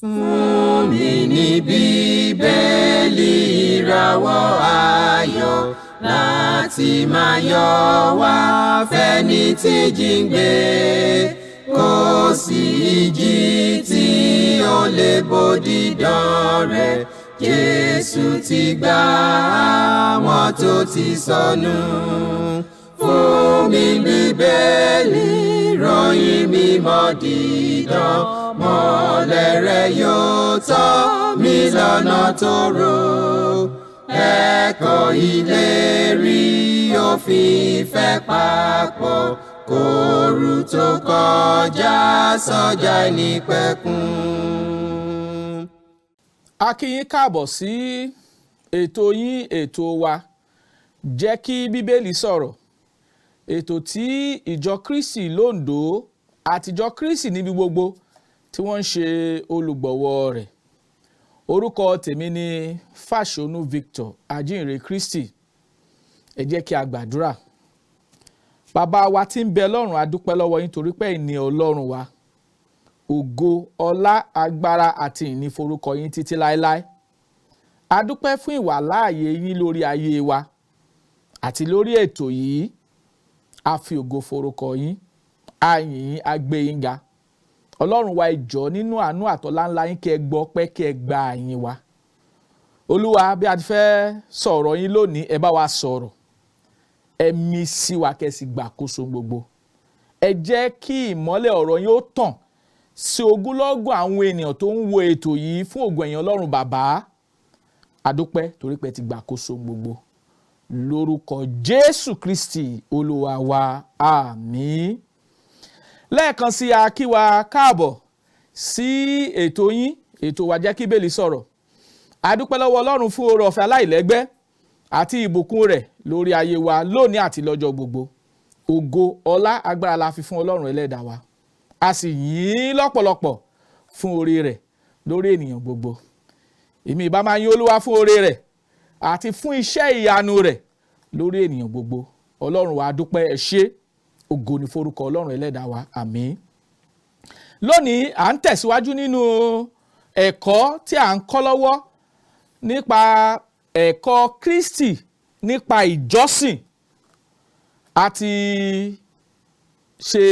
Fún mi ní Bíbélì ìràwọ̀ ayọ̀ láti máa yọ̀ wá fẹ́ni tí jíǹgbé. Kò sí ìjì tí ó lè bòdì dán rẹ̀. Jésù ti gbà àwọn tó ti sọnù. Fún mi Bíbélì ìròyìn mímọ́ dídán. Mọ́lẹ̀ rẹ̀ yóò tọ́ mi lọ́nà tòrò. Ẹ̀kọ́ ìlérí òfin ìfẹ́ papọ̀. Kóru tó kọjá sọ́jà ìnípẹ̀kun. A kí yín káàbọ̀ sí ètò yín ètò wa Jeki Bibeli Soro. Ètò tí ìjọ Kristi l'Ondo àtijọ́ Kristi níbi gbogbo tí wọ́n ń ṣe olùgbọ̀wọ́ rẹ̀. Orúkọ tèmi ni Fasonu Victor Ajihinrere Kristi. Ẹ jẹ́ kí a gbàdúrà. Bàbá wa tí ń bẹ lọ́run, a dúpẹ́ lọ́wọ́ yín torí pé ìní Ọlọ́run wa. Ògo, ọlá, agbára àti ìní forúkọ yín títí láéláé. A dúpẹ́ fún ìwà láàyè yín lórí ayé wa àti lórí ètò yìí. A fi ògo forúkọ yín, a yìn yín, a gbé yín ga. Ọlọ́run wa, ẹ jọ̀ọ́ nínú àánú àtọlá ńlá yín kí ẹ gbọ́ pẹ́ kí ẹ gba àyìn wa. Olúwa, bí a ti fẹ́ sọ̀rọ̀ yín lónìí, ẹ bá wa sọ̀rọ̀. Ẹ mí sí wa kẹ́ sì gbàkóso gbogbo. Ẹ jẹ́ kí ìmọ́lẹ̀ ọ̀rọ̀ yín ó tàn sí ogúnlọ́gọ̀ àwọn ènìyàn tó ń wo ètò yìí fún ògo ẹ̀yin Ọlọ́run bàbá. A dúpẹ́ torí pé ẹ ti gbàkóso gbogbo. Lórúkọ Jésù Kristi Olúwa wa, àmín. Lẹ́ẹ̀kan sí a kí wa káàbọ̀ sí ètò yín ètò wa Jeki Bibeli Soro. A dúpẹ́ lọ́wọ́ Ọlọ́run fún oore ọ̀fẹ́ aláìlẹ́gbẹ́ àti ìbùkún rẹ̀ lórí ayé wa lónìí àti lọ́jọ́ gbogbo. Ògo, ọlá, agbára la fi fún Ọlọ́run ẹlẹ́dàá wa. A sì yìn lọ́pọ̀lọpọ̀ fún oore rẹ̀ lórí ènìyàn gbogbo. Èmi ìbá máa yìn Olúwa fún oore rẹ̀ àti fún iṣẹ́ ìyanu rẹ̀ lórí ènìyàn gbogbo. Ọlọ́run wa, dúpẹ́, ẹ ṣé. Ògo ni forúkọ Ọlọ́run ẹlẹ́dàá wa, àmín. Lónìí à ń tẹ̀síwájú nínú ẹ̀kọ́ tí à ń kọ́ lọ́wọ́ nípa ẹ̀kọ́ Kristi nípa ìjọsìn. A ti ṣe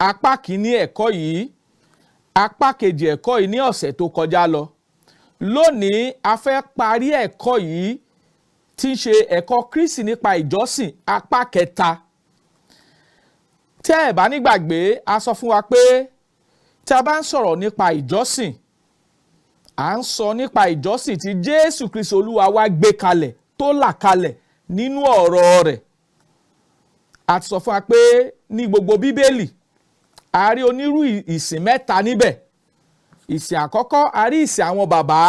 apá kìíní ẹ̀kọ́ yìí, apá kejì ẹ̀kọ́ yìí ní ọ̀sẹ̀ tó kọjá lọ. Lónìí a fẹ́ parí ẹ̀kọ́ yìí tí ń ṣe ẹ̀kọ́ Kristi nípa ìjọsìn apá kẹta. Tẹ́ ẹ bá nígbàgbé, a sọ fún wa pé tí a bá ń sọ̀rọ̀ nípa ìjọsìn, à ń sọ nípa ìjọsìn tí Jésù Kristi Olúwa wa gbé kalẹ̀, tó là kalẹ̀ nínú ọ̀rọ̀ rẹ̀. A ti sọ fún wa pé ní gbogbo Bíbélì, a rí onírú ìsìn mẹ́ta níbẹ̀. Ìsìn àkọ́kọ́, a rí ìsìn àwọn bàbá.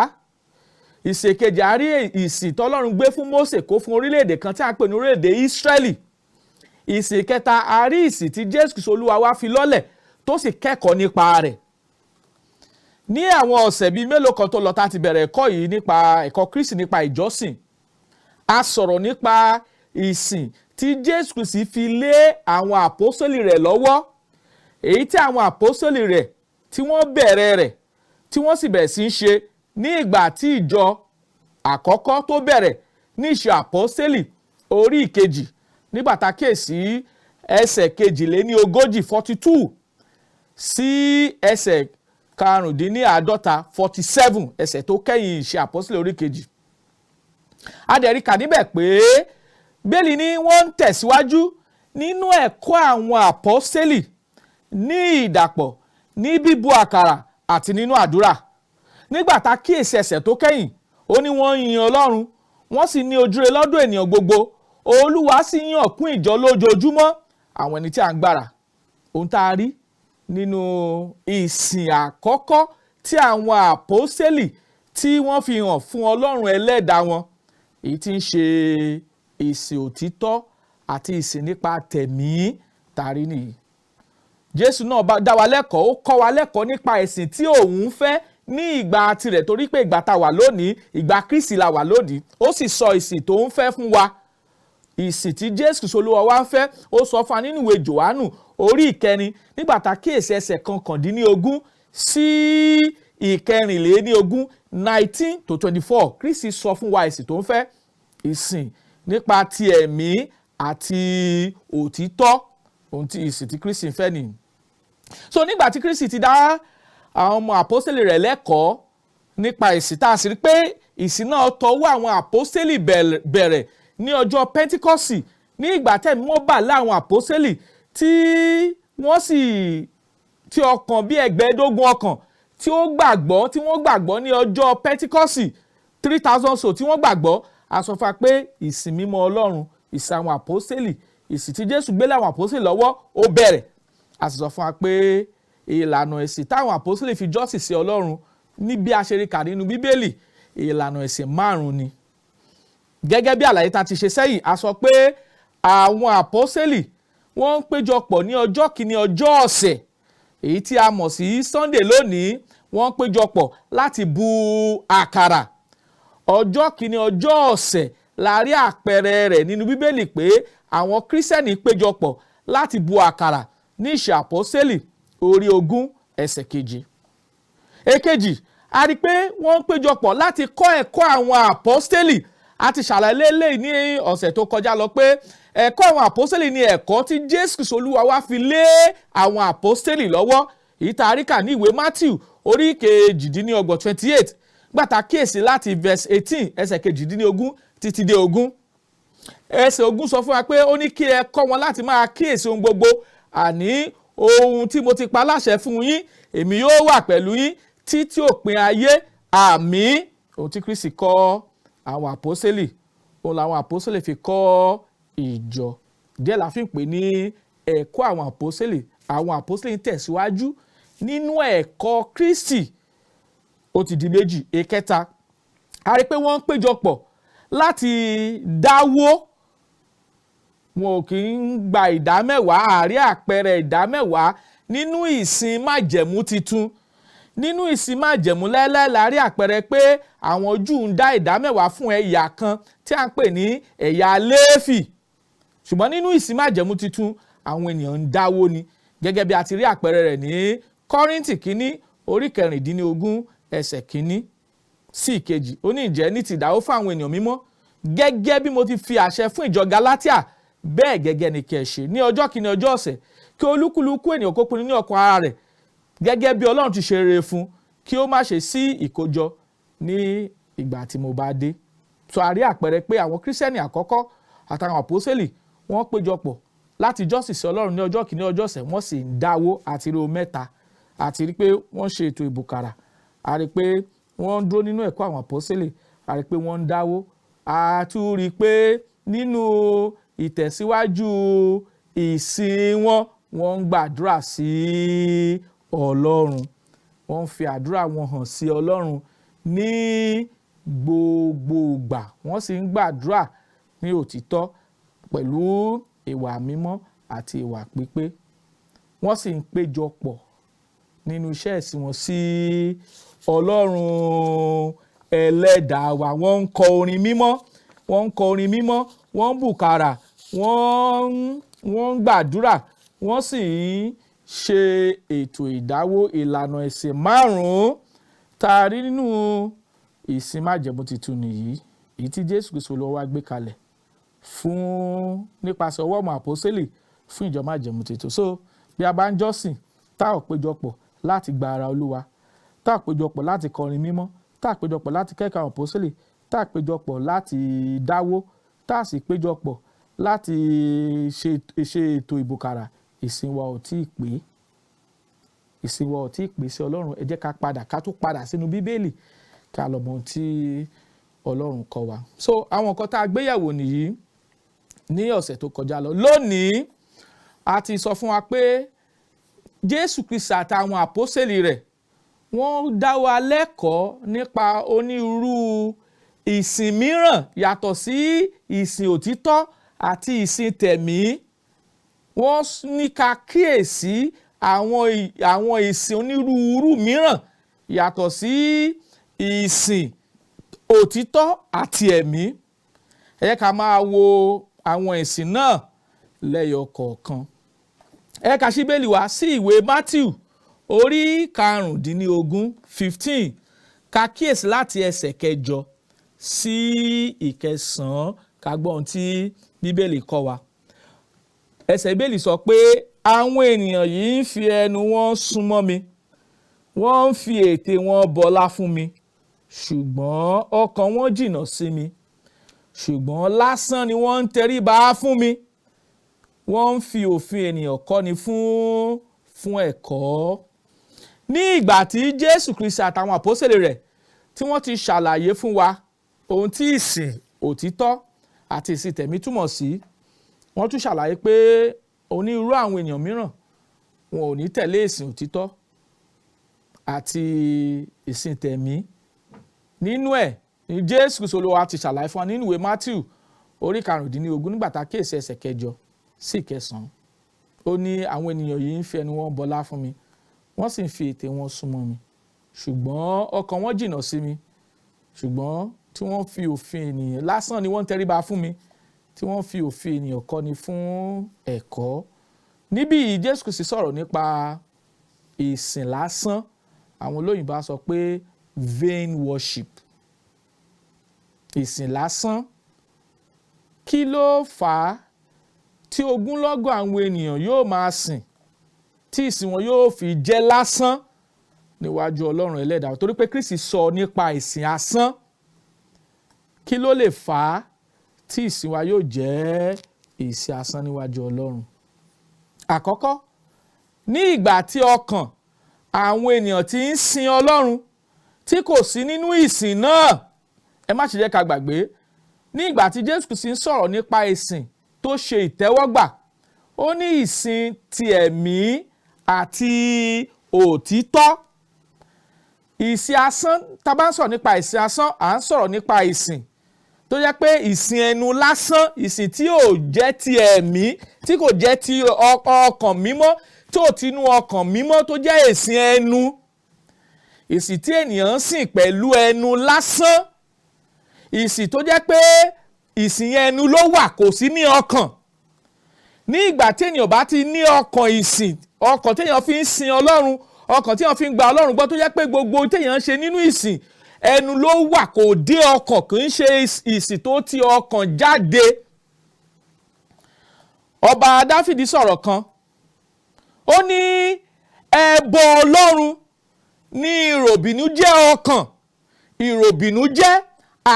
Ìsìn kejì, a rí ìsìn tọ́lọ́run gbé fún Mósè kó fún orílẹ̀-èdè kan tí a pè ní orílẹ̀-èdè Ísírẹ́lì. Ìsìn kẹta, a rí ìsìn tí Jésù Kristi Olúwa wa fi lọ́lẹ̀ tó sì kẹ́kọ̀ọ́ nípa rẹ̀. Ní àwọn ọ̀sẹ̀ bíi mélòó kan tó lọ tá ti bẹ̀rẹ̀ ẹ̀kọ́ yìí nípa ẹ̀kọ́ Kristi nípa ìjọsìn. A sọ̀rọ̀ nípa ìsìn tí Jésù Kristi fi lé àwọn àpọ́sítélì rẹ̀ lọ́wọ́. Èyí tí àwọn àpọ́sítélì rẹ̀ tí wọ́n bẹ̀rẹ̀ rẹ̀ tí wọ́n sì bẹ̀rẹ̀ sí í ṣe ní ìgbà tí ìjọ àkọ́kọ́ tó bẹ̀rẹ̀ ní ìṣe àpọ́sítélì orí ìkejì nígbà tá kíyèsí ẹsẹ̀ 42 42 sí ẹsẹ̀ 45 47 ẹsẹ̀ tó kẹ́yìn ìṣe àpọ́sítélì orí kejì. A dẹ̀ rí kà níbẹ̀ pé Bíbélì ní wọ́n ń tẹ̀síwájú nínú ẹ̀kọ́ àwọn àpọ́sítélì ní ìdàpọ̀, ní bíbu àkàrà àti nínú àdúrà. Nígbà tá kíyèsí ẹsẹ̀ tó kẹ́yìn, ó ní wọ́n yin Ọlọ́run, wọ́n sì ní ojúre lọ́dọ̀ ènìyàn gbogbo. Olúwa sì yàn kún ìjọ lójoojúmọ́ àwọn ẹni tí à ń gbára. Ohun tá a rí nínú ìsìn àkọ́kọ́ tí àwọn àpọ́sítélì tí wọ́n fi hàn fún Ọlọ́run ẹlẹ́dàá wọn, èyí tí ń ṣe ìsìn òtítọ́ àti ìsìn nípa tẹ̀mí tàrí nìyí. Jésù náà dá wa lẹ́kọ̀ọ́, ó kọ́ wa lẹ́kọ̀ọ́ nípa ìsìn tí òun fẹ́ ní ìgbà tirẹ̀ torí pé ìgbà tá wà lónìí, ìgbà Kristi la wà lónìí. Ó sì sọ ìsìn tó ń fẹ́ fún wa. Ìsìn tí Jésù Kristi Olúwa wa ń fẹ́, ó sọ fún wa nínú ìwé Jòhánù orí 4 nígbà tá kíyèsí ẹsẹ̀ 19 sí ìkẹrìnléníogún 19 to 24 Kristi sọ fún wa ìsìn tó ń fẹ́ ìsìn nípa ti ẹ̀mí àti òtítọ́ ohun tí ìsìn tí Kristi ń fẹ́ nìyí. So nígbà tí Kristi ti dá àwọn ọmọ àpọ́sítélì rẹ̀ lẹ́kọ̀ọ́ nípa ìsìn tá a sì rí pé ìsìn náà tọwọ́ àwọn àpọ́sítélì bẹ̀rẹ̀ ní ọjọ́ Pẹ́ńtíkọ́sì ní ìgbà tẹ̀mí wọ́n bà lé àwọn àpọ́sítélì tí wọ́n sì tí ọkàn bí ẹgbẹ̀ẹ́dógún ọkàn tí wọ́n gbàgbọ́ ní ọjọ́ Pẹ́ńtíkọ́sì 3,000 so tí wọ́n gbàgbọ́ àsọfà pé ìsìn mímọ́ Ọlọ́run ìsìn àwọn àpọ́sítélì ìsìn tí Jésù gbé lé àwọn àpọ́sítélì lọ́wọ́ ó bẹ̀rẹ̀ a sì sọ fún wa pé ìlànà ẹ̀sìn táwọn àpọ́sítélì fi jọ́sìn sí Ọlọ́run ní bí a ṣe rí kà nínú Bíbélì ìlànà ẹ̀sìn 5 ni. Gẹ́gẹ́ bí àlàyé ta ti ṣe sẹ́yìn a sọ pé àwọn àpọ́sítélì wọ́n ń péjọpọ̀ ní ọjọ́ kìíní ọjọ́ ọ̀sẹ̀ èyí tí a mọ̀ sí Sunday lónìí wọ́n ń péjọpọ̀ láti bu àkàrà. Ọjọ́ kìíní ọjọ́ ọ̀sẹ̀ la rí àpẹẹrẹ rẹ̀ nínú Bíbélì pé àwọn Kírísítẹ́nì péjọpọ̀ láti bu àkàrà ní ìṣe àpọ́sítélì orí 20 ẹsẹ̀ 7. Èkejì a rí pé wọ́n ń péjọpọ̀ láti kọ́ ẹ̀kọ́ àwọn àpọ́sítélì a ti ṣàlàyé eléyìí ní ọ̀sẹ̀ tó kọjá lọ pé ẹ̀kọ́ àwọn àpọ́sítélì ni ẹ̀kọ́ tí Jésù Kristi Olúwa wá fi lé àwọn àpọ́sítélì lọ́wọ́ èyí tá a rí kà ní ìwé Matthew orí 28 gbàtà kíyèsí láti verse 18 ẹsẹ̀ 18 títí dé 20. Ẹsẹ̀ 20 sọ fún wa pé ó ní kí ẹ kọ́ wọn láti máa kíyèsí ohun gbogbo àní ohun tí mo ti pa láṣẹ fún yín èmi yóò wà pẹ̀lú yín títí òpin ayé àmín. Ohun tí Kristi kọ́ àwọn àpọ́sítélì òun làwọn àpọ́sítélì fi kọ́ ìjọ díẹ̀ la fi ń pè ní ẹ̀kọ́ àwọn àpọ́sítélì. Àwọn àpọ́sítélì ń tẹ̀síwájú nínú ẹ̀kọ́ Kristi ó ti di méjì. Èkẹta a rí pé wọ́n ń péjọpọ̀ láti dáwó wọn ò kì í gba ìdámẹ́wàá àárí àpẹẹrẹ ìdámẹ́wàá nínú ìsìn májẹ̀mú titun. Nínú ìsìn májẹ̀mú lẹ́lẹ́ la rí àpẹẹrẹ pé àwọn Júù ń dá ìdámẹ́wàá fún ẹ̀yà kan tí a ń pè ní ẹ̀yà Léfì ṣùgbọ́n nínú ìsìn májẹ̀mú titun àwọn ènìyàn ń dáwó ni gẹ́gẹ́ bí a ti rí àpẹẹrẹ rẹ̀ ní Kọ́ríńtì kínní orí 16 ẹsẹ̀ 1 sí 2 ó ní ǹjẹ́ ní ti ìdáwó fún àwọn ènìyàn mímọ́ gẹ́gẹ́ bí mo ti fi àṣẹ fún ìjọ Gálátíà bẹ́ẹ̀ gẹ́gẹ́ ni kẹ́ ẹ ṣe ní ọjọ́ kìíní ọjọ́ ọ̀sẹ̀ kí olúkúlùkù ènìyàn kó pinnu ní ọkàn ara rẹ̀ gẹ́gẹ́ bí Ọlọ́run ti ṣe rere fún kí ó má ṣe sí ìkójọ ní ìgbà tí mo bá dé. So a rí àpẹẹrẹ pé àwọn Kírísítẹ́nì àkọ́kọ́ àtàwọn àpọ́sítélì wọ́n péjọpọ̀ láti jọ́sìn sí Ọlọ́run ní ọjọ́ kìíní ọjọ́ ọ̀sẹ̀ wọ́n sì ń dáwó àti rí 3 àti rí pé wọ́n ṣe ètò ìbùkàrà a rí pé wọ́n dúró nínú ẹ̀kọ́ àwọn àpọ́sítélì a rí pé wọ́n ń dáwó a tún rí pé nínú ìtẹ̀síwájú ìsìn wọ́n ń gbàdúrà sí Ọlọ́run wọ́n ń fi àdúrà wọn hàn sí Ọlọ́run ní gbogbo ìgbà wọ́n sì ń gbàdúrà ní òtítọ́ pẹ̀lú ìwà mímọ́ àti ìwà pípé wọ́n sì ń péjọpọ̀ nínú iṣẹ́ ìsìn wọn sí Ọlọ́run ẹlẹ́dàá wa wọ́n ń kọ orin mímọ́ wọ́n ń bùkàrà wọ́n ń gbàdúrà wọ́n sì ń ṣe ètò ìdáwó ìlànà ẹ̀sìn 5 tá a rí nínú ìsìn májẹ̀mú titun nìyí èyí tí Jésù Kristi Olúwa wa gbé kalẹ̀ fún nípasẹ̀ ọwọ́ ọmọ àpọ́sítélì fún ìjọ májẹ̀mú titun. So bí a bá ń jọ́sìn tá ò péjọpọ̀ láti gba ara Olúwa tá ò péjọpọ̀ láti kọrin mímọ́ tá ò péjọpọ̀ láti kẹ́kọ̀ọ́ àwọn àpọ́sítélì tá ò péjọpọ̀ láti dáwó tá ò sì péjọpọ̀ láti ṣe ètò ìbùkàrà ìsìn wa ò tí ì pé sí Ọlọ́run ẹ jẹ́ ká tún padà sínú Bíbélì ká lọ mọ ohun tí Ọlọ́run kọ́ wa. So àwọn nǹkan tá a gbéyẹ̀wò nìyí ní ọ̀sẹ̀ tó kọjá lọ. Lónìí a ti sọ fún wa pé Jésù Kristi àtàwọn àpọ́sítélì rẹ̀ wọ́n dá wa lẹ́kọ̀ọ́ nípa onírúurú ìsìn mìíràn yàtọ̀ sí ìsìn òtítọ́ àti ìsìn tẹ̀mí. Wọ́n ní ká kíyèsí àwọn ìsìn onírúurú mìíràn yàtọ̀ sí ìsìn òtítọ́ àti ẹ̀mí. Ẹ jẹ́ ká máa wo àwọn ìsìn náà lẹ́yọ kọ̀ọ̀kan. Ẹ ká ṣí Bíbélì wá sí ìwé Matthew orí 15 ká kíyèsí láti ẹsẹ̀ 8 sí 9 ká gbọ́ ohun tí bíbélì kọ́ wa. Ẹsẹ̀ bíbélì sọ pé àwọn ènìyàn yìí ń fi ẹnu wọn súnmọ́ mi, wọ́n ń fi ètè wọn bọlá fún mi, ṣùgbọ́n ọkàn wọn jìnnà sí mi. Ṣùgbọ́n lásán ni wọ́n ń tẹríba fún mi, wọ́n ń fi òfin ènìyàn kọ́ni fún ẹ̀kọ́. Ní ìgbà tí Jésù Kristi àtàwọn àpọ́sítélì rẹ̀ tí wọ́n ti ṣàlàyé fún wa ohun tí ìsìn òtítọ́ àti ìsìn tẹ̀mí túmọ̀ sí, wọ́n tún ṣàlàyé pé onírúurú àwọn èèyàn mìíràn wọn ò ní tẹ̀lé ìsìn òtítọ́ àti ìsìn tẹ̀mí. Nínú ẹ̀ ni Jésù Kristi Olúwa ti ṣàlàyé fún wa nínú ìwé Mátíù orí 15 nígbà tá a kíyèsí ẹsẹ̀ 8 sí 9. Ó ní àwọn ènìyàn yìí ń fi ẹnu wọn bọlá fún mi, wọ́n sì ń fi ètè wọn súnmọ́ mi, ṣùgbọ́n ọkàn wọn jìnnà sí mi. Ṣùgbọ́n tí wọ́n fi òfin ènìyàn lásán ni wọ́n ń tẹríba fún mi, tí wọ́n fi òfin ènìyàn kọ́ni fún ẹ̀kọ́. Níbí yìí Jésù Kristi sọ̀rọ̀ nípa ìsìn lásán. Àwọn olóyìnbó á sọ pé vain worship. Ìsìn lásán. Kí ló fà á tí ogúnlọ́gọ̀ àwọn ènìyàn yóò máa sìn tí ìsìn wọn yóò fi jẹ́ lásán níwájú Ọlọ́run ẹlẹ́dàá? Torí pé Kristi sọ nípa ìsìn asán. Kí ló lè fà á tí ìsìn wa yóò jẹ́ ìsìn asán níwájú Ọlọ́run? Àkọ́kọ́, ní ìgbà tí ọkàn àwọn ènìyàn tí ń sin Ọlọ́run tí kò sí nínú ìsìn náà, ẹ má ṣe jẹ́ ká gbàgbé, ní ìgbà tí Jésù Kristi ń sọ̀rọ̀ nípa ìsìn tó ṣe ìtẹ́wọ́gbà, ó ní ìsìn ti ẹ̀mí àti òtítọ́. Ìsìn asán, tá a bá ń sọ̀rọ̀ nípa ìsìn asán, à ń sọ̀rọ̀ nípa ìsìn tó jẹ́ pé ìsìn ẹnu lásán, ìsìn tí ò jẹ́ ti ẹ̀mí, tí kò jẹ́ ti ọkàn mímọ́, tí ò tinú ọkàn mímọ́, tó jẹ́ ìsìn ẹnu. Ìsìn tí ènìyàn ń sìn pẹ̀lú ẹnu lásán. Ìsìn tó jẹ́ pé ìsìn ẹnu ló wà, kò sí ní ọkàn. Ní ìgbà tí ènìyàn bá ti ní ọkàn ìsìn, ọkàn tí ènìyàn fi ń sin Ọlọ́run, ọkàn tí ènìyàn fi ń gba Ọlọ́run gbọ́, tó jẹ́ pé gbogbo tí ènìyàn ń ṣe nínú ìsìn ẹnu ló wà, kò dé ọkàn, kì í ṣe ìsìn tó ti ọkàn jáde. Ọba Dáfídì sọ̀rọ̀ kan, ó ní ẹbọ Ọlọ́run ní ìròbìnújẹ́ ọkàn, ìròbìnújẹ́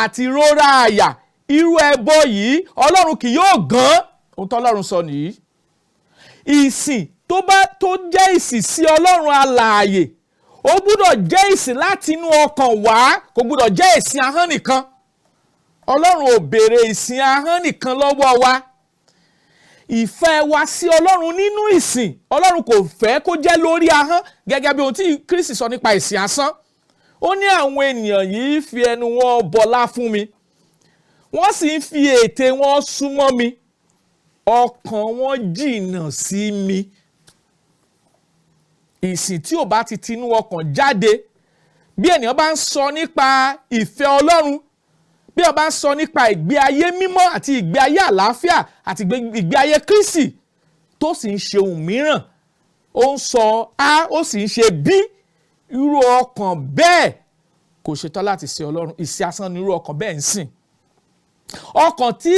àti ìrora àyà. Irú ẹbọ yìí Ọlọ́run kì yóò gàn. Ohun tó Ọlọ́run sọ nìyí. Ìsìn tó jẹ́ ìsìn sí Ọlọ́run alààyè, ó gbúdọ̀ jẹ́ ìsìn láti inú ọkàn wá, kò gbúdọ̀ jẹ́ ìsìn ahọ́n nìkan. Ọlọ́run ò béèrè ìsìn ahọ́n nìkan lọ́wọ́ wa. Ìfẹ́ wa sí Ọlọ́run nínú ìsìn, Ọlọ́run kò fẹ́ kó jẹ́ lórí ahọ́n, gẹ́gẹ́ bí ohun tí Kristi sọ nípa ìsìn asán. Ó ní àwọn ènìyàn yìí fi ẹnu wọn bọlá fún mi, wọ́n sì ń fi ètè wọn súnmọ́ mi, ọkàn wọn jìnnà sí mi. Ìsìn tí ò bá ti tinú ọkàn jáde, bí ènìyàn bá ń sọ nípa ìfẹ́ Ọlọ́run, bí ó bá ń sọ nípa ìgbé ayé mímọ́ àti ìgbé ayé àlàáfíà àti ìgbé ayé Kristi, tó sì ń ṣe ohun mìíràn, ó ń sọ A ó sì ń ṣe B, irú ọkàn bẹ́ẹ̀ kò ṣetán láti sin Ọlọ́run. Ìsìn asán ni irú ọkàn bẹ́ẹ̀ ń sìn. Ọkàn tí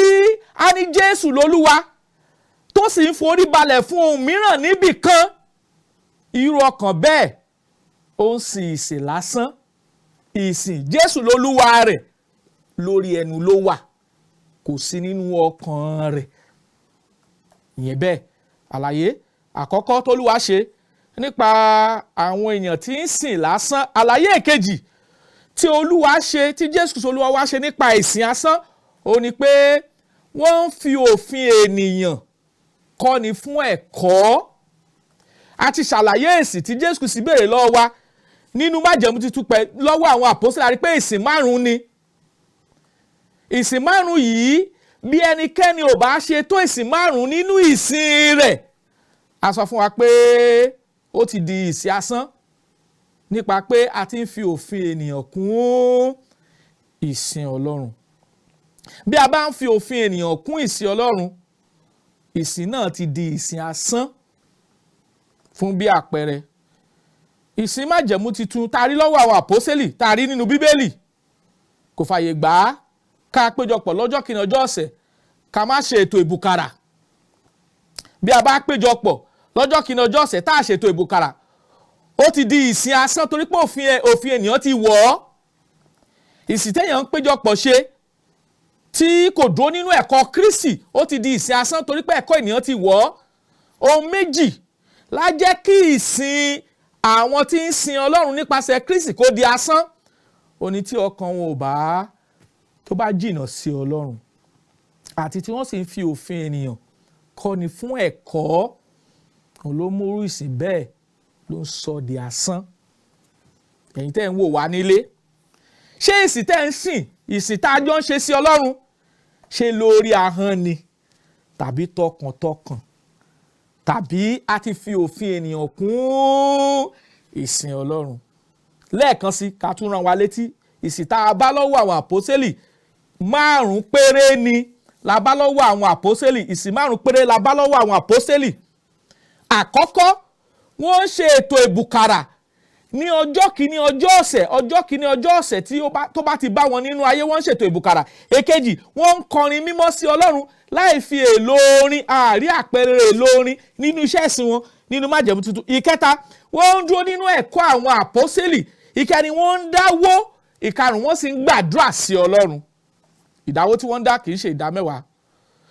a ní Jésù lólúwa tó sì ń forí balẹ̀ fún ohun mìíràn níbì kan, irú ọkàn bẹ́ẹ̀ ó ń sin ìsìn lásán. Ìsìn Jésù lólúwa rẹ̀ lórí ẹnu ló wà, kò sí nínú ọkàn rẹ̀. Ìyẹn bẹ́ẹ̀, àlàyé àkọ́kọ́ t'Olúwa ṣe nípa àwọn èèyàn tí ń sìn lásán. Àlàyé èkejì tí Olúwa ṣe, tí Jésù Olúwa wá ṣe nípa ìsìn asán, ó ní pé wọ́n ń fi òfin ènìyàn kọ́ni fún ẹ̀kọ́. A ti ṣàlàyé ìsìn tí Jésù sì béèrè lọ́wọ́ wa nínú májẹ̀mú titun lọ́wọ́ àwọn àpọ́sítélì, a rí pé ìsìn 5 ni. Ìsìn 5 yìí, bí ẹnikẹ́ni ò bá ṣe tó ìsìn 5 nínú ìsìn rẹ̀, a sọ fún wa pé ó ti di ìsìn asán, nípa pé a ti ń fi òfin ènìyàn kún ìsìn Ọlọ́run. Bí a bá ń fi òfin ènìyàn kún ìsìn Ọlọ́run, ìsìn náà ti di ìsìn asán. Fún bí àpẹẹrẹ, ìsìn májẹ̀mú titun tá a rí lọ́wọ́ àwọn àpọ́sítélì tá a rí nínú bíbélì kò fàyè gbà á ká péjọpọ̀ lọ́jọ́ kìíní ọjọ́ ọ̀sẹ̀ ká má ṣe ètò ìbùkàrà. Bí a bá péjọpọ̀ lọ́jọ́ kìíní ọjọ́ ọ̀sẹ̀ tá a ṣètò ìbùkàrà ó ti di ìsìn asán torí pé òfin ènìyàn ti wọ̀ ọ́. Ìsìn téèyàn ń péjọpọ̀ ṣe tí kò dúró nínú ẹ̀kọ́ Kristi ó ti di ìsìn asán torí pé ẹ̀kọ́ ènìyàn ti wọ̀ ọ́. Ohun méjì la jẹ́ kí ìsìn àwọn tí ń sin Ọlọ́run nípasẹ̀ Kristi kó di asán. Ó ní tí ọkàn wọn ò bá tó bá jìnnà sí Ọlọ́run àti tí wọ́n sì ń fi òfin ènìyàn kọ́ni fún ẹ̀kọ́ òun ló mú ìsìn bẹ́ẹ̀ ló ń sọ di asán. Ẹ̀yin tẹ́ ń wò wá nílé, ṣé ìsìn tẹ́ ń sìn ìsìn tá a jọ ń ṣe sí Ọlọ́run ṣe lórí ahọ́n ni tàbí tọkàntọkàn tàbí a ti fi òfin ènìyàn kún ìsìn Ọlọ́run? Lẹ́ẹ̀kan sí ká tún rán wa létí ìsìn tá a bá lọ́wọ́ àwọn àpọ́sítélì 5 péré ni la bá lọ́wọ́ àwọn àpọ́sítélì. Ìsìn 5 péré la bá lọ́wọ́ àwọn àpọ́sítélì. Àkọ́kọ́ wọ́n ń ṣe ètò ìbùkàrà ní ọjọ́ kìíní ọjọ́ ọ̀sẹ̀ tí tó bá ti bá wọn nínú ayé wọ́n ń ṣètò ìbùkàrà. Èkejì wọ́n ń kọrin mímọ́ sí Ọlọ́run láì fi èlò orin àárí àpẹẹrẹ èlò orin nínú iṣẹ́ ìsìn wọn nínú májẹ̀mú tuntun. Ìkẹta wọ́n ń dúró nínú ẹ̀kọ́ àwọn àpọ́sítélì. Ìkẹrin wọ́n ń dáwó. Ìkarùn wọ́n sì ń gbàdúrà sí Ọlọ́run. Ìdáwó tí wọ́n ń dá kì í ṣe ìdámẹ́wàá.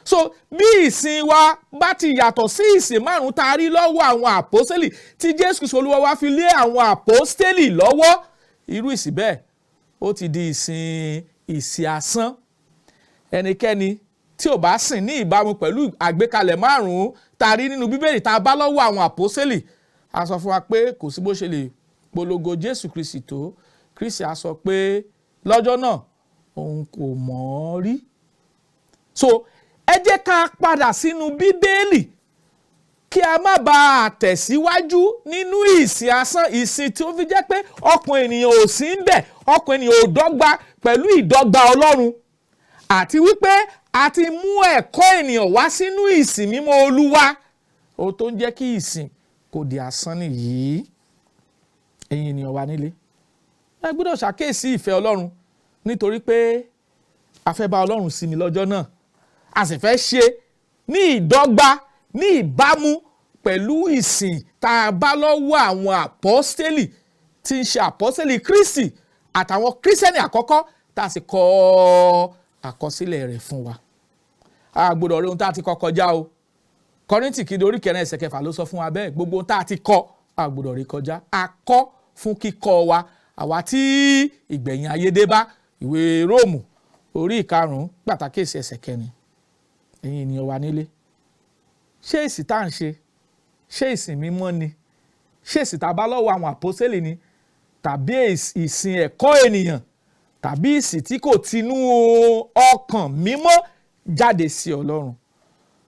So bí ìsìn wa bá ti yàtọ̀ sí ìsìn 5 tá a rí lọ́wọ́ àwọn àpọ́sítélì tí Jésù Kristi Olúwa wa fi lé àwọn àpọ́sítélì lọ́wọ́, irú ìsìn bẹ́ẹ̀ ó ti di ìsìn asán. Ẹnikẹ́ni tí ò bá sìn ní ìbámu pẹ̀lú àgbékalẹ̀ 5 tá a rí nínú Bíbélì tá a bá lọ́wọ́ àwọn àpọ́sítélì a sọ fún wa pé kò sí bó ṣe lè polongo Jésù Kristi tó. Kristi a sọ pé lọ́jọ́ náà òun kò mọ̀ ọ́ rí. So ẹ jẹ́ ká padà sínú Bíbélì kí a má bàa tẹ̀síwájú nínú ìsìn asán, ìsìn tí ó fi jẹ́ pé ọkàn ènìyàn ò sí ń bẹ̀, ọkàn ènìyàn ò dọ́gba pẹ̀lú ìdọ́gba Ọlọ́run, àti wípé a ti mú ẹ̀kọ́ ènìyàn wá sínú ìsìn mímọ́ Olúwa. Ohun tó ń jẹ́ kí ìsìn kò di asán nìyí. Ẹ̀yin ènìyàn wa nílé, ẹ gbọ́dọ̀ ṣàkíyèsí ìfẹ́ Ọlọ́run nítorí pé a fẹ́ bá Ọlọ́run sinmi lọ́jọ́ náà. A sì fẹ́ ṣe ní ìdọ́gba ní ìbámu pẹ̀lú ìsìn tá a bá lọ́wọ́ àwọn àpọ́sítélì tí ń ṣe àpọ́sítélì Kristi àtàwọn kírísítẹ́nì àkọ́kọ́ tá a sì kọ àkọsílẹ̀ rẹ̀ fún wa. A gbọ́dọ̀ rí ohun tá a ti kọ kọjá o. Kọ́ríńtì kìíní orí 9 ẹsẹ̀ 6 ló sọ fún wa bẹ́ẹ̀. Gbogbo ohun tá a ti kọ a gbọ́dọ̀ rí kọjá. A kọ fún kíkọ́ wa àwa tí ìgbẹ̀yìn ayé dé bá. Ìwé Róòmù orí 5 pàtàkì ẹsẹ̀ 4. Ẹ̀yin ènìyàn wa nílé, ṣé ìsìn tá à ń ṣe ṣé ìsìn mímọ́ ni? Ṣé ìsìn tá a bá lọ́wọ́ àwọn àpọ́sítélì ni? Tàbí ìsìn ẹ̀kọ́ ènìyàn? Tàbí ìsìn tí kò tinú ọkàn mímọ́ jáde sí Ọlọ́run?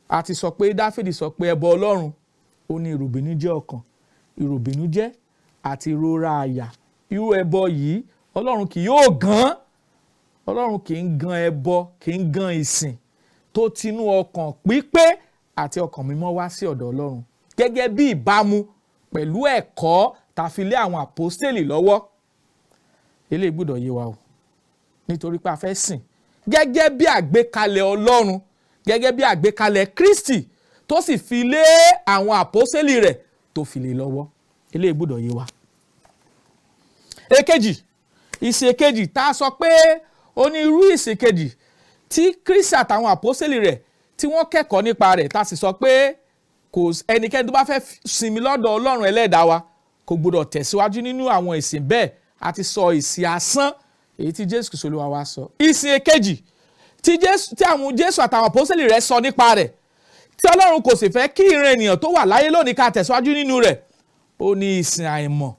A ti sọ pé Dáfídì sọ pé ẹbọ Ọlọ́run ó ní ìròbìnújẹ́ ọkàn, ìròbìnújẹ́ àti ìrora àyà. Irú ẹbọ yìí Ọlọ́run kì yóò gan. Ọlọ́run kì í gan ẹbọ, kì í gan ìsìn tó tinú ọkàn pípé àti ọkàn mímọ́ wá sí ọ̀dọ̀ Ọlọ́run gẹ́gẹ́ bí ìbámu pẹ̀lú ẹ̀kọ́ tá a fi lé àwọn àpọ́sítélì lọ́wọ́. Eléyìí gbọ́dọ̀ yé wa o, nítorí pé a fẹ́ sìn gẹ́gẹ́ bí àgbékalẹ̀ Ọlọ́run, gẹ́gẹ́ bí àgbékalẹ̀ Kristi tó sì fi lé àwọn àpọ́sítélì rẹ̀ tó fi lé lọ́wọ́. Eléyìí gbọ́dọ̀ yé wa. Èkejì, ìsìn èkejì tá a sọ pé onírú ìsìn kejì tí Kristi àtàwọn àpọ́sítélì rẹ̀ tí wọ́n kẹ́kọ̀ọ́ nípa rẹ̀ tá a sì sọ pé kò ẹnikẹ́ni tó bá fẹ́ sinmi lọ́dọ̀ Ọlọ́run ẹlẹ́dàá wa kò gbọdọ̀ tẹ̀síwájú nínú àwọn ìsìn bẹ́ẹ̀. A ti sọ ìsìn asán èyí tí Jésù Kristi Olúwa wa sọ. Ìsìn èkejì tí àwọn Jésù àtàwọn àpọ́sítélì rẹ̀ sọ nípa rẹ̀ tí Ọlọ́run kò sì fẹ́ kí ìran ènìyàn tó wà láyé lónìí ká tẹ̀síwájú nínú rẹ̀, ó ní ìsìn àìmọ̀.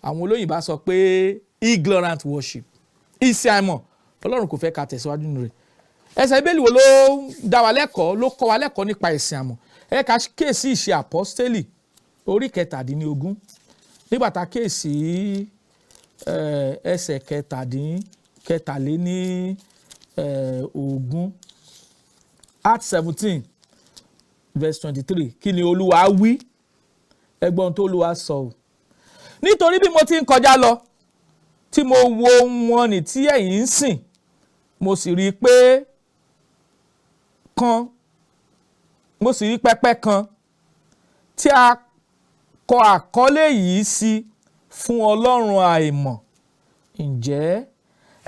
Àwọn olóyìnbá sọ pé ignorant worship. Ìsìn àìmọ̀ Ọlọ́run kò fẹ́ ká tẹ̀síwájú nínú rẹ̀. Ẹsẹ̀ Bíbélì wo ló dá wa lẹ́kọ̀ọ́ ló kọ́ wa lẹ́kọ̀ọ́ nípa ìsìn àìmọ̀? Ẹ ká kíyèsí ìṣe àpọ́sítélì orí 17 nígbà tá a kíyèsí ẹsẹ̀ 17 Acts 17 verse 23. Kí ni Olúwa wí? Ẹgbọ́n tó Olúwa sọ o. nítorí bí mo ti ń kọjá lọ tí mo wo wọn ní tí ẹ̀yin ń sìn, mo sì rí pẹpẹ kan tí a kọ àkọlé yìí sí fún Ọlọ́run àìmọ̀. Ǹjẹ́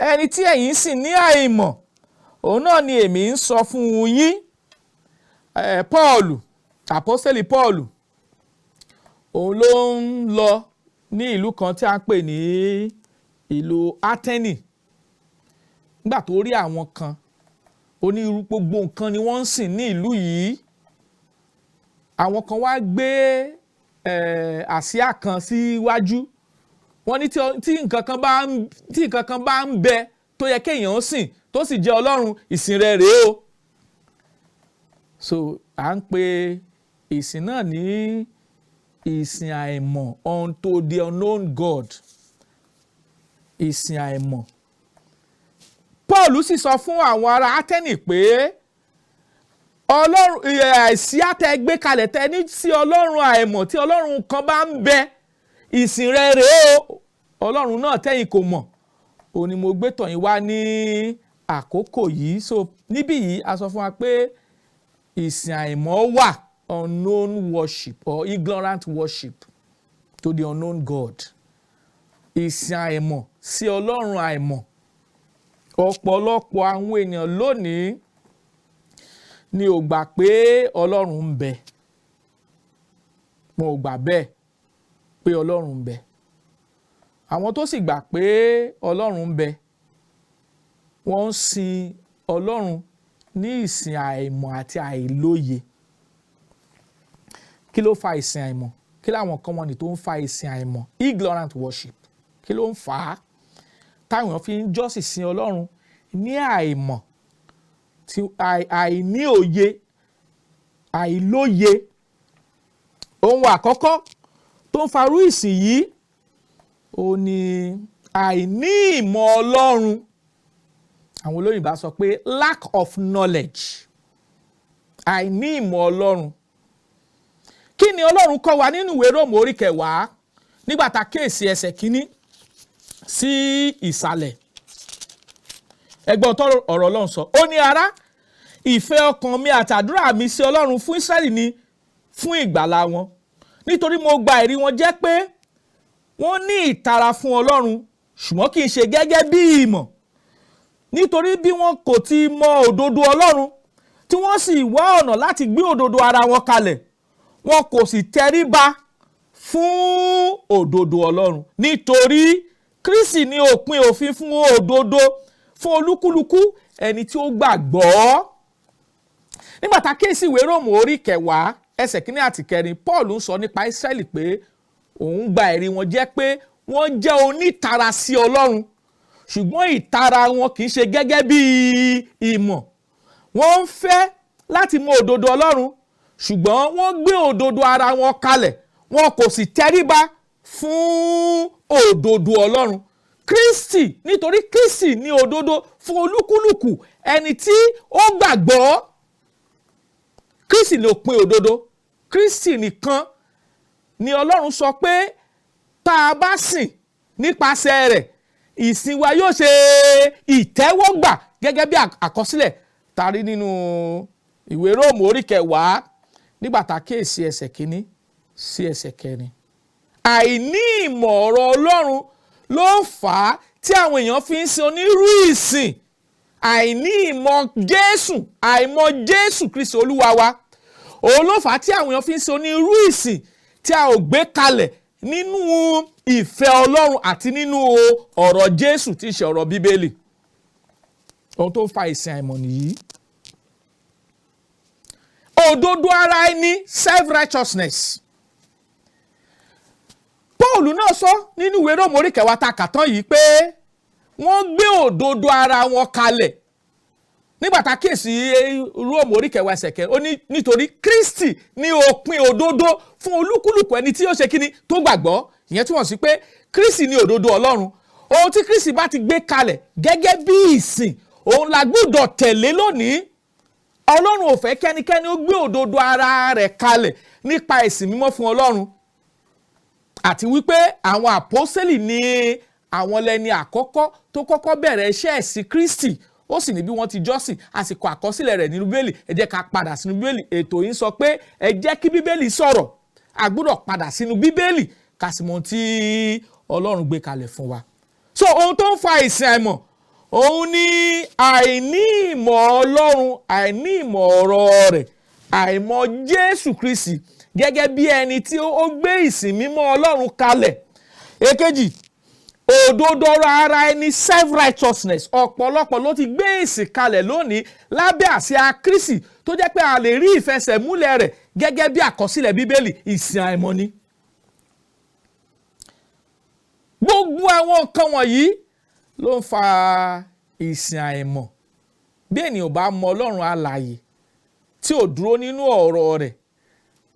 ẹni tí ẹ̀yin sìn ní àìmọ̀, òun náà ni èmi ń sọ fún yín. Pọ́ọ̀lù, àpọ́sítélì Pọ́ọ̀lù, òun ló ń lọ ní ìlú kan tí a ń pè ní ìlú Átẹ́nì. Nígbà tó rí àwọn kan, onírúurú gbogbo nǹkan ni wọ́n ń sìn ní ìlú yìí. Àwọn kan wá gbé àsíá kan síwájú. Wọ́n ní tí nǹkan kan bá ń bẹ tó yẹ kéèyàn sìn tó sì jẹ́ Ọlọ́run, ìsìn rẹ̀ rèé o. So à ń pe ìsìn náà ní ìsìn àìmọ̀, unto the unknown God. Ìsìn àìmọ̀. Pọ́ọ̀lù sì sọ fún àwọn ará Átẹ́nì pé Ọlọ́run àsíá tẹ́ gbé kalẹ̀ tẹ́ ní sí Ọlọ́run àìmọ̀, tí Ọlọ́run kan bá ń bẹ, ìsìn rẹ̀ rèé o. Ọlọ́run náà tẹ́yìn kò mọ̀, òun ni mo gbé tọ̀ yín wá ní àkókò yìí. So níbí yìí a sọ fún wa pé ìsìn àìmọ̀ wà, unknown worship or ignorant worship to the unknown God. Ìsìn àìmọ̀ sí Ọlọ́run àìmọ̀. Ọ̀pọ̀lọpọ̀ àwọn ènìyàn lónìí ni ò gbà pé Ọlọ́run ń bẹ. Wọn ò gbà bẹ́ẹ̀ pé Ọlọ́run ń bẹ. Àwọn tó sì gbà pé Ọlọ́run ń bẹ, wọ́n ń sin Ọlọ́run ní ìsìn àìmọ̀ àti àìlóye. Kí ló fa ìsìn àìmọ̀? Kí láwọn kan wọ́n ní tó ń fa ìsìn àìmọ̀? Ignorant worship. Kí ló ń fà á? Táwọn èèyàn fi ń jọ́sìn sin Ọlọ́run ní àìmọ̀, àìní òye, àìlóye. Ohun àkọ́kọ́ tó ń farú ìsìn yìí, ó ní àìní ìmọ̀ Ọlọ́run. Àwọn olóyìnbá sọ pé lack of knowledge. Àìní ìmọ̀ Ọlọ́run. Kí ni Ọlọ́run kọ́ wa nínú ìwé Róòmù orí 10 nígbà tá a kíyèsí ẹsẹ̀ 1 sí ìsàlẹ̀? Ẹgbọ́n tó ọ̀rọ̀ Ọlọ́run sọ. Ó ní, ará, ìfẹ́ ọkàn mi àtàdúrà mi sí Ọlọ́run fún Ísírẹ́lì ni fún ìgbàlà wọn. Nítorí mo gba ẹ̀rí wọn jẹ́ pé wọ́n ní ìtara fún Ọlọ́run, ṣùgbọ́n kì í ṣe gẹ́gẹ́ bí ìmọ̀. Nítorí bí wọn kò ti mọ òdodo Ọlọ́run, tí wọ́n sì wá ọ̀nà láti gbé òdodo ara wọn kalẹ̀, wọn kò sì tẹríba fún òdodo Ọlọ́run. Nítorí Kristi ni òpin òfin fún òdodo fún olúkúlùkù ẹni tí ó gbàgbọ́. Nígbà tá a kíyèsí ìwé Róòmù orí 10 ẹsẹ̀ 1 àti 4, Paul ń sọ nípa Ísírẹ́lì pé òun gba ẹ̀rí wọn jẹ́ pé wọ́n jẹ́ onítara sí Ọlọ́run, ṣùgbọ́n ìtara wọn kì í ṣe gẹ́gẹ́ bí ìmọ̀. Wọ́n ń fẹ́ láti mọ òdodo Ọlọ́run, ṣùgbọ́n wọ́n gbé òdodo ara wọn kalẹ̀, wọn kò sì tẹríba fún òdodo Ọlọ́run. Kristi, nítorí Kristi ní òdodo fún olúkúlùkù ẹni tí ó gbàgbọ́. Kristi ló pin òdodo. Kristi nìkan ni Ọlọ́run sọ pé tá a bá sìn nípasẹ̀ rẹ̀, ìsìn wa yóò ṣe ìtẹ́wọ́gbà gẹ́gẹ́ bí àkọsílẹ̀ tá a rí nínú ìwé Róòmù orí 10 nígbà tá a kíyèsí ẹsẹ̀ 1 sí ẹsẹ̀ 4. Àìní ìmọ̀ ọ̀rọ̀ Ọlọ́run ló fà á tí àwọn èèyàn fi ń sin onírú ìsìn. Àìní ìmọ̀ Jésù, àìmọ̀ Jésù Kristi Olúwa wa, òun ló fà á tí àwọn èèyàn fi ń sin onírú ìsìn tí a ò gbé kalẹ̀ nínú ìfẹ́ Ọlọ́run àti nínú ọ̀rọ̀ Jésù tí í ṣe ọ̀rọ̀ Bíbélì. Ohun tó fa ìsìn àìmọ̀ nìyí. Òdodo ara ẹni, self-righteousness. Pọ́ọ̀lù náà sọ nínú ìwé Róòmù orí 10 tá a kà tán yìí pé wọ́n gbé òdodo ara wọn kalẹ̀. Nígbà tá a kíyèsí Róòmù orí 10 ẹsẹ̀ 4, ó ní nítorí Kristi ní òpin òdodo fún olúkúlùkù ẹni tí ó ṣe kíni tó gbàgbọ́. Ìyẹn túmọ̀ sí pé Kristi ní òdodo Ọlọ́run. Ohun tí Kristi bá ti gbé kalẹ̀ gẹ́gẹ́ bí ìsìn, òun la gbọ́dọ̀ tẹ̀lé lónìí. Ọlọ́run ò fẹ́ kẹ́nikẹ́ni ó gbé òdodo ara rẹ̀ kalẹ̀ nípa ìsìn mímọ́ fún Ọlọ́run. àti wípé àwọn àpọ́sítélì ni àwọn lẹni àkọ́kọ́ tó kọ́kọ́ bẹ̀rẹ̀ iṣẹ́ ẹ̀sìn Kristi, ó sì ní bí wọ́n ti jọ́sìn, àsìkò àkọsílẹ̀ rẹ̀ nínú Bíbélì. Ẹ jẹ́ ká padà sínú Bíbélì. Ètò yìí sọ pé ẹ jẹ́ kí Bíbélì sọ̀rọ̀. A gbọ́dọ̀ padà sínú Bíbélì ká sì mọ ohun tí Ọlọ́run gbé kalẹ̀ fún wa. So ohun tó ń fa ìsìn àìmọ̀, òun ni àìní ìmọ̀ Ọlọ́run, àìní ìmọ̀ ọ̀rọ̀ rẹ̀, àìmọ̀ Jésù Kristi gẹ́gẹ́ bí ẹni tí ó gbé ìsìn mímọ́ Ọlọ́run kalẹ̀. Èkejì, òdodo ara ẹni, self-righteousness. Ọ̀pọ̀lọpọ̀ ló ti gbé ìsìn kalẹ̀ lónìí lábẹ́ àsíá Kristi tó jẹ́ pé a lè rí ìfẹsẹ̀múlẹ̀ rẹ̀ gẹ́gẹ́ bí àkọsílẹ̀ Bíbélì. Ìsìn àìmọ̀ ni. Gbogbo àwọn nǹkan wọ̀nyí ló ń fa ìsìn àìmọ̀. Bí ènìyàn bá mọ Ọlọ́run alààyè tí ò dúró nínú ọ̀rọ̀ rẹ̀,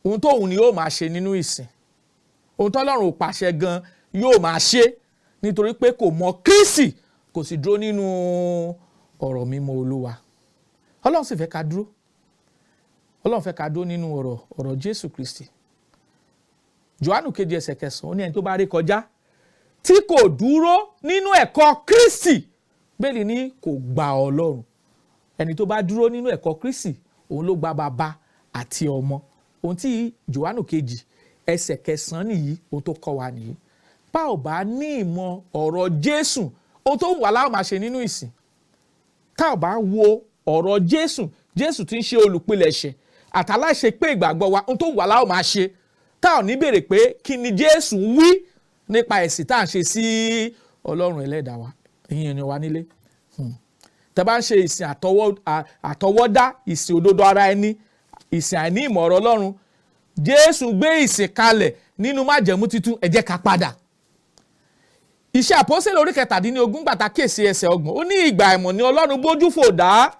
ohun tóun ni yóò máa ṣe nínú ìsìn. Ohun tọ́lọ́run ò pàṣẹ gan yóò máa ṣe nítorí pé kò mọ Kristi, kò sì dúró nínú ọ̀rọ̀ mímọ́ Olúwa. Ọlọ́run sì fẹ́ ká dúró. Ọlọ́run fẹ́ ká dúró nínú ọ̀rọ̀ Jésù Kristi. Jòhánù 2:9 ó ní ẹni tó bá rí kọjá tí kò dúró nínú ẹ̀kọ́ Kristi, bẹ́ẹ̀ ni kò gba Ọlọ́run. Ẹni tó bá dúró nínú ẹ̀kọ́ Kristi, òun ló gba bàbá àti ọmọ. Ohun tí Jòhánù 2:9 nìyí, ohun tó kọ́ wa nìyí. Bá ò bá ní ìmọ̀ ọ̀rọ̀ Jésù, ohun tó wà láwọn máa ṣe nínú ìsìn. Tá ò bá wo ọ̀rọ̀ Jésù, Jésù tí ń ṣe olùpilẹ̀ṣẹ̀ àtàláìṣe pé ìgbàgbọ́ wa, ohun tó wà láwọn máa ṣe. Tá ò ní béèrè pé kí ni Jésù wí nípa ẹ̀sìn tá à ń ṣe sí Ọlọ́run ẹlẹ́dàá wa. Ìyẹn ni wa nílé. Tẹ́ bá ń ṣe ìsìn àtọwọ́dá, ìsìn òdodo ara ẹni, ìsìn àìní ìmọ̀ ọ̀rọ̀ Ọlọ́run, Jésù gbé ìsìn kalẹ̀ nínú májẹ̀mú titun. Ẹ jẹ́ ká padà. Iṣẹ́ àpọ́sítélì orí 17 gbàtà kíyèsí ẹsẹ̀ 30. Ó ní ìgbà ẹ̀mọ̀ ni Ọlọ́run bójú fò dá.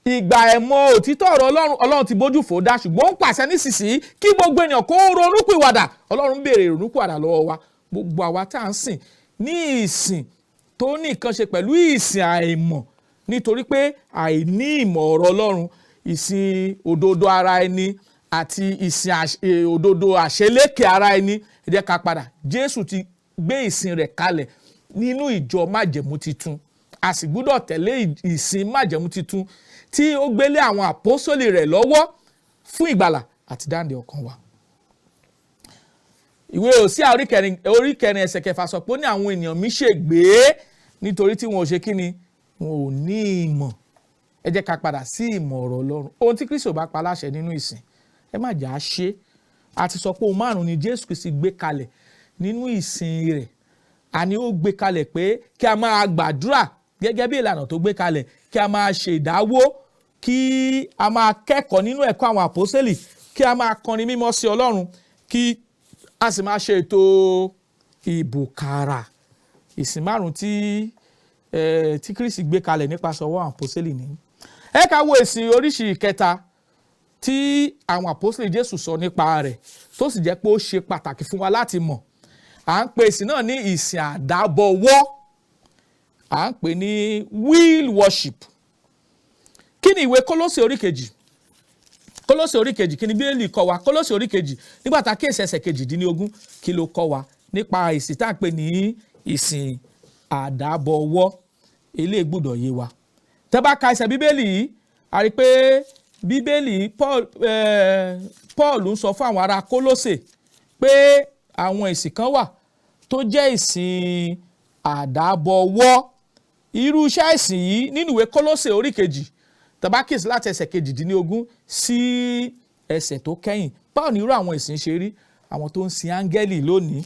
Ìgbà ẹ̀mọ̀ òtítọ́ ọ̀rọ̀ Ọlọ́run ti bójú fò dá, ṣùgbọ́n ó ń pàṣẹ nísinsìnyí kí gbogbo ènìyàn kó ronúpìwàdà. Ọlọ́run béèrè ìrònúpìwàdà lọ́wọ́ wa. Gbogbo àwa tá à ń sìn ní ìsìn tó ní nǹkan ṣe pẹ̀lú ìsìn àìmọ̀, nítorí pé àìní ìmọ̀ ọ̀rọ̀ Ọlọ́run, ìsìn òdodo ara ẹni àti ìsìn òdodo àṣelékè ara ẹni. Ẹ jẹ́ ká padà. Jésù ti gbé ìsìn rẹ̀ kalẹ̀ nínú ìjọ májẹ̀mú titun. A sì gbọ́dọ̀ tẹ̀lé ìsìn májẹ̀mú titun tí ó gbélé àwọn àpọ́sítélì rẹ̀ lọ́wọ́ fún ìgbàlà àti dáǹdè ọkàn wa. Ìwé Hósíà orí 4 ẹsẹ̀ 6 sọ pé ó ní àwọn ènìyàn mi ṣègbé nítorí tí wọn ò ṣe kíni, wọn ò ní ìmọ̀. Ẹ jẹ́ ká padà sí ìmọ̀ ọ̀rọ̀ Ọlọ́run. Ohun tí Kristi ò bá pa láṣẹ nínú ìsìn, ẹ má jà á ṣe. A ti sọ pé ohun 5 ni Jésù Kristi gbé kalẹ̀ nínú ìsìn rẹ̀. Àní ó gbé kalẹ̀ pé kí a máa gbàdúrà gẹ́gẹ́ bí ìlànà tó gbé kalẹ̀, kí a máa ṣe ìdáwó, kí a máa kẹ́kọ̀ọ́ nínú ẹ̀kọ́ àwọn àpọ́sítélì, kí a máa kọrin mímọ́ sí Ọlọ́run, kí a sì máa ṣe ètò ìbùkárà. Ìsìn 5 tí Kristi gbé kalẹ̀ nípasẹ̀ ọwọ́ àwọn àpọ́sítélì ni. Ẹ ká wo ìsìn oríṣi ìkẹta tí àwọn àpọ́sítélì Jésù sọ nípa rẹ̀, tó sì jẹ́ pé ó ṣe pàtàkì fún wa láti mọ̀. À ń pè ìsìn náà ní ìsìn àdábọwọ́. À ń pè ní will worship. Kí ni ìwé Kólósè orí 2? Kólósè orí 2 kí ni Bíbélì kọ́ wa? Kólósè orí 2 nígbà tá a kíyèsí ẹsẹ̀ 18 kí ló kọ́ wa nípa ìsìn tá à ń pè ní ìsìn àdábọwọ́. Ilé gbọ́dọ̀ yé wa. Tẹ́ bá ka ẹsẹ̀ Bíbélì yìí, a rí pé Bíbélì Paul ń sọ fún àwọn ará Kólósè pé àwọn ìsìn kan wà tó jẹ́ ìsìn àdábọwọ́. Irú iṣẹ́ ìsìn yìí nínú ìwé Kólósè orí 2 tàbá kíyèsí láti ẹsẹ̀ 18 sí ẹsẹ̀ tó kẹ́yìn. Báwo ni irú àwọn ìsìn ṣe rí? Àwọn tó ń sin áńgẹ́lì lónìí,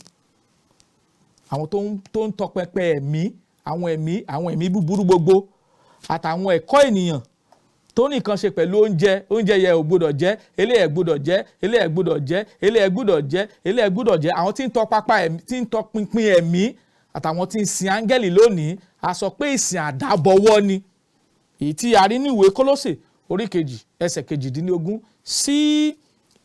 àwọn tó ń tọpẹpẹ ẹ̀mí, àwọn ẹ̀mí búburú gbogbo, àtàwọn ẹ̀kọ́ ènìyàn tó ní nǹkan ṣe pẹ̀lú oúnjẹ yẹ ò gbọdọ̀ jẹ, eléyẹ gbọdọ̀ jẹ, eléyẹ gbọdọ̀ jẹ, eléyẹ gbọdọ̀ jẹ, eléyẹ gbọdọ̀ jẹ. Àwọn tí ń tọpinpin ẹ̀mí àtàwọn tí ń sin áńgẹ́lì lónìí, a sọ pé ìsìn àdábọwọ́ ni. Èyí tí a rí ní ìwé Kólósè orí 2 ẹsẹ̀ 18 sí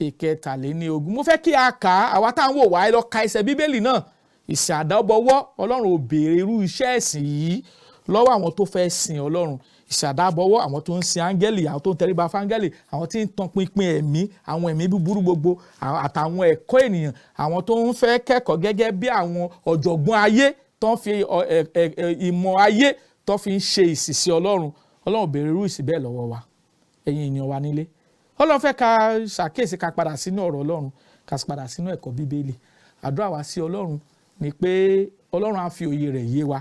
23. Mo fẹ́ kí a kà á, àwa tá à ń wò wá, ẹ lọ ka ẹsẹ̀ Bíbélì náà. Ìsìn àdábọwọ́, Ọlọ́run ò béèrè irú iṣẹ́ ẹ̀sìn yìí lọ́wọ́ àwọn tó fẹ́ sin Ọlọ́run. ìṣàdábọ̀wọ́, àwọn tó ń sin áńgẹ́lì, àwọn tó ń tẹríba fáńgẹ́lì, àwọn tí ń tan pinpin ẹ̀mí, àwọn ẹ̀mí búburú gbogbo, àtàwọn ẹ̀kọ́ ènìyàn, àwọn tó ń fẹ́ kẹ́kọ̀ọ́ gẹ́gẹ́ bí àwọn ọ̀jọ̀gbọ́n ayé tó ń fi ìmọ̀ ayé tó fi ń ṣe ìsìsí Ọlọ́run. Ọlọ́run béèrè irú ìsìn bẹ́ẹ̀ lọ́wọ́ wa, ẹ̀yin ènìyàn wa nílé. Ọlọ́run fẹ́ ká ṣàkíyèsí, ká padà sínú ọ̀rọ̀ Ọlọ́run, ká padà sínú ẹ̀kọ́ Bíbélì. Àdúrà wa sí Ọlọ́run ni pé Ọlọ́run á fi òye rẹ̀ yé wa,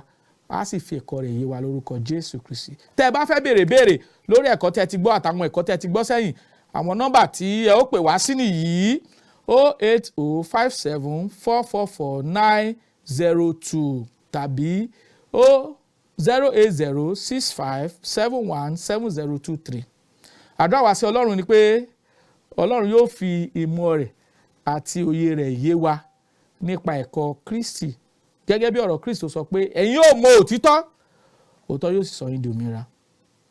á sì fi ẹ̀kọ́ rẹ̀ yé wa lórúkọ Jésù Kristi. Tẹ́ ẹ bá fẹ́ béèrè lórí ẹ̀kọ́ tẹ́ ti gbọ́ àtàwọn ẹ̀kọ́ tẹ́ ti gbọ́ sẹ́yìn, àwọn nọ́mbà tí ẹ ó pè wá sí nìyí: 08057444902 tàbí 08065717023. Àdúrà wa sí Ọlọ́run ni pé Ọlọ́run yóò fi ìmọ̀ rẹ̀ àti òye rẹ̀ yé wa nípa ẹ̀kọ́ Kristi. Gẹ́gẹ́ bí ọ̀rọ̀ Kristi sọ pé ẹ̀yin yóò mọ òtítọ́, òtítọ́ yóò sì sọ yín di òmìnira.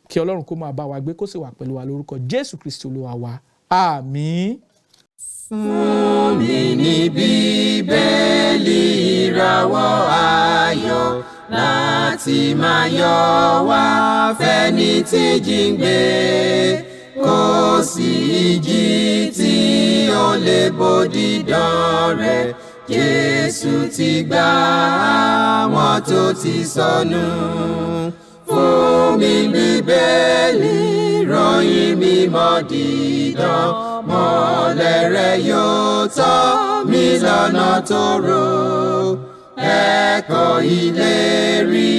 Kí Ọlọ́run kó máa bá wa gbé, kó sì wà pẹ̀lú wa lórúkọ Jésù Kristi Olúwa wa. Àmín. Fún mi ní Bíbélì ìràwọ̀ ayọ̀ láti máa yọ wá fẹ́ni tí jíǹgbé, kò sí ìjì tí ó lè bòdì dán rẹ̀. Jésù ti gbà àwọn tó ti sọnù. Fún mi Bíbélì ròyìn mímọ́ dídán, mọ́lẹ̀ rẹ̀ yóò tọ́ mi lọ́nà tòrò. Ẹ̀kọ́ ìlérí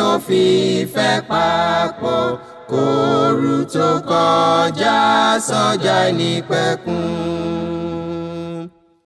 òfin ìfẹ́ papọ̀, kóru tó kọjá sọ́jà ìnípẹ̀kun.